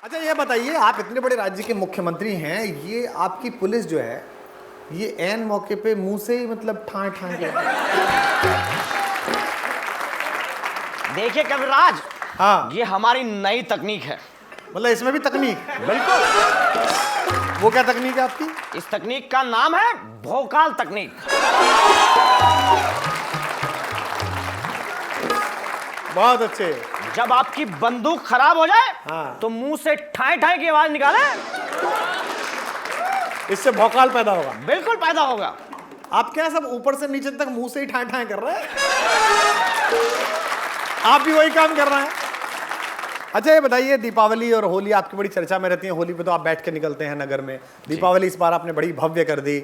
अच्छा ये बताइए, आप इतने बड़े राज्य के मुख्यमंत्री हैं, ये आपकी पुलिस जो है ये ऐन मौके पे मुंह से ही मतलब ठां ठां के। देखिए कविराज, हाँ, ये हमारी नई तकनीक है। मतलब इसमें भी तकनीक। बिल्कुल। वो क्या तकनीक है आपकी? इस तकनीक का नाम है भोकाल तकनीक। बहुत अच्छे। जब आपकी बंदूक खराब हो जाए हाँ। तो मुंह से ठाई ठाई की आवाज निकाले, इससे भौकाल पैदा होगा। बिल्कुल पैदा होगा। आप क्या सब ऊपर से नीचे तक मुंह से ही ठां ठां कर रहे हैं? आप भी वही काम कर रहे हैं। अच्छा ये बताइए, दीपावली और होली आपकी बड़ी चर्चा में रहती है। होली पे तो आप बैठ के निकलते हैं नगर में, दीपावली इस बार आपने बड़ी भव्य कर दी।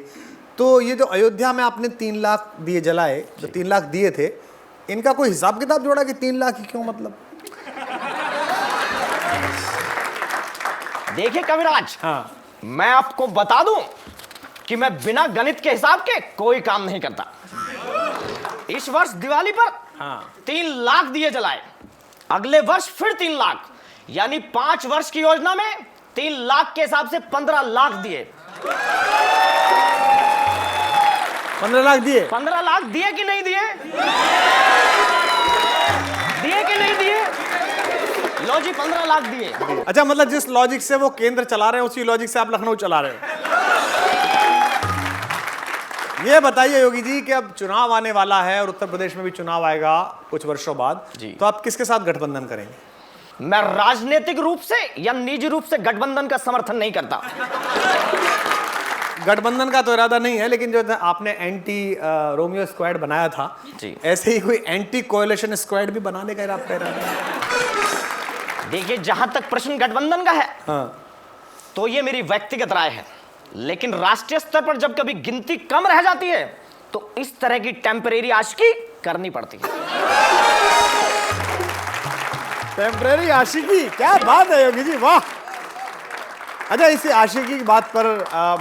तो ये जो अयोध्या में आपने 3 लाख दिए जलाए, जो 3 लाख दिए थे, इनका कोई हिसाब किताब जोड़ा कि 3 लाख ही क्यों? मतलब देखिए कविराज, हाँ, मैं आपको बता दूं कि मैं बिना गणित के हिसाब के कोई काम नहीं करता। इस वर्ष दिवाली पर हाँ, 3 लाख दिए जलाए, अगले वर्ष फिर 3 लाख, यानी 5 वर्ष की योजना में 3 लाख के हिसाब से 15 लाख दिए। 15 लाख दिए। 15 लाख दिए कि नहीं दिए? दिए कि नहीं दिए? लो जी, 15 लाख दिए। अच्छा, मतलब जिस लॉजिक से वो केंद्र चला रहे हैं उसी लॉजिक से आप लखनऊ चला रहे हो। ये बताइए योगी जी कि अब चुनाव आने वाला है और उत्तर प्रदेश में भी चुनाव आएगा कुछ वर्षों बाद जी। तो आप किसके साथ गठबंधन करेंगे? मैं राजनीतिक रूप से या निजी रूप से गठबंधन का समर्थन नहीं करता। गठबंधन का तो इरादा नहीं है, लेकिन जो आपने एंटी रोमियो स्क्वाड बनाया था जी। ऐसे ही कोई एंटी कोएलिशन स्क्वाड भी बनाने का आपका इरादा है? देखिए, जहां तक प्रश्न गठबंधन का है, हाँ। तो ये मेरी व्यक्तिगत राय है, लेकिन राष्ट्रीय स्तर पर जब कभी गिनती कम रह जाती है तो इस तरह की टेम्परेरी आशिकी करनी पड़ती है। टेम्परेरी आशिकी, क्या बात है योगी जी, वाह। अच्छा, इसी आशिकी की बात पर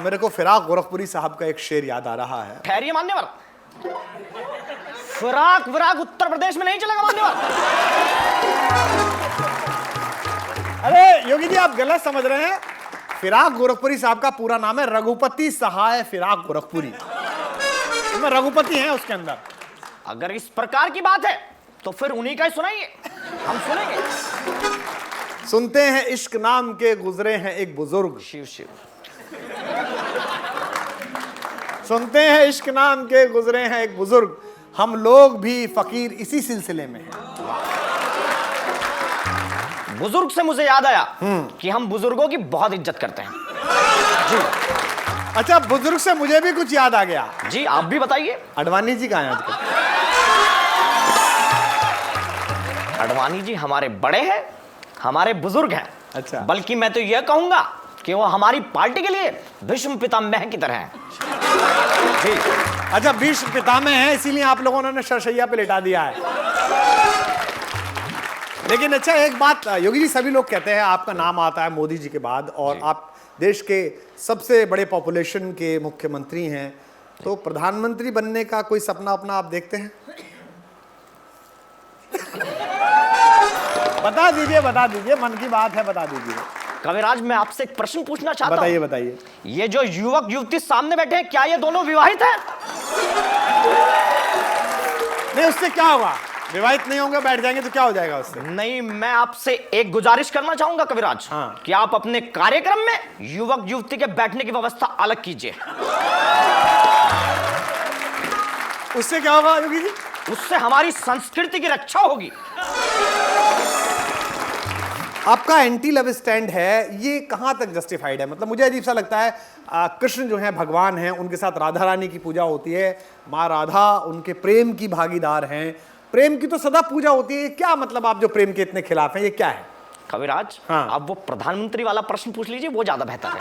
मेरे को फिराक गोरखपुरी साहब का एक शेर याद आ रहा है। ठहरिए मान्यवर, फिराक विराक उत्तर प्रदेश में नहीं चलेगा मान्यवर। अरे योगी जी, आप गलत समझ रहे हैं। फिराक गोरखपुरी साहब का पूरा नाम है रघुपति सहाय फिराक गोरखपुरी। इसमें रघुपति हैं उसके अंदर। अगर इस प्रकार की बात है तो फिर उन्हीं का ही सुनाइए, हम सुनेंगे। सुनते हैं इश्क नाम के गुजरे हैं एक बुजुर्ग। शिव शिव। सुनते हैं इश्क नाम के गुजरे हैं एक बुजुर्ग, हम लोग भी फकीर इसी सिलसिले में हैं। बुजुर्ग से मुझे याद आया कि हम बुजुर्गों की बहुत इज्जत करते हैं जी। अच्छा, बुजुर्ग से मुझे भी कुछ याद आ गया। जी, आप भी बताइए। अडवाणी जी कहाँ हैं आजकल? अडवाणी जी हमारे बड़े हैं, हमारे बुजुर्ग हैं। अच्छा। बल्कि मैं तो यह कहूंगा कि वो हमारी पार्टी के लिए भीष्म पितामह की तरह हैं जी। अच्छा, भीष्म पितामह है, इसीलिए आप लोगों ने शरशैया पे लिटा दिया है। लेकिन अच्छा एक बात योगी जी, सभी लोग कहते हैं आपका नाम आता है मोदी जी के बाद और आप देश के सबसे बड़े पॉपुलेशन के मुख्यमंत्री हैं, तो प्रधानमंत्री बनने का कोई सपना अपना आप देखते हैं? बता दीजिए, मन की बात है, बता दीजिए। कविराज, मैं आपसे एक प्रश्न पूछना चाहता हूं। बताइए बताइए। ये जो युवक युवती सामने बैठे हैं, क्या ये दोनों विवाहित हैं? नहीं, उससे क्या होगा? विवाहित नहीं होंगे, बैठ जाएंगे तो क्या हो जाएगा उससे? नहीं, मैं आपसे एक गुजारिश करना चाहूंगा कविराज। हाँ। कि आप अपने कार्यक्रम में युवक युवती के बैठने की व्यवस्था अलग कीजिए। उससे क्या होगा योगी जी? उससे हमारी संस्कृति की रक्षा होगी। आपका एंटी लव स्टैंड है, ये कहां तक जस्टिफाइड है? मतलब मुझे अजीब सा लगता है, कृष्ण जो है भगवान हैं, उनके साथ राधा रानी की पूजा होती है, माँ राधा उनके प्रेम की भागीदार हैं, प्रेम की तो सदा पूजा होती है। क्या मतलब आप जो प्रेम के इतने खिलाफ हैं, ये क्या है? कविराज, हाँ। आप वो प्रधानमंत्री वाला प्रश्न पूछ लीजिए, वो ज्यादा बेहतर है।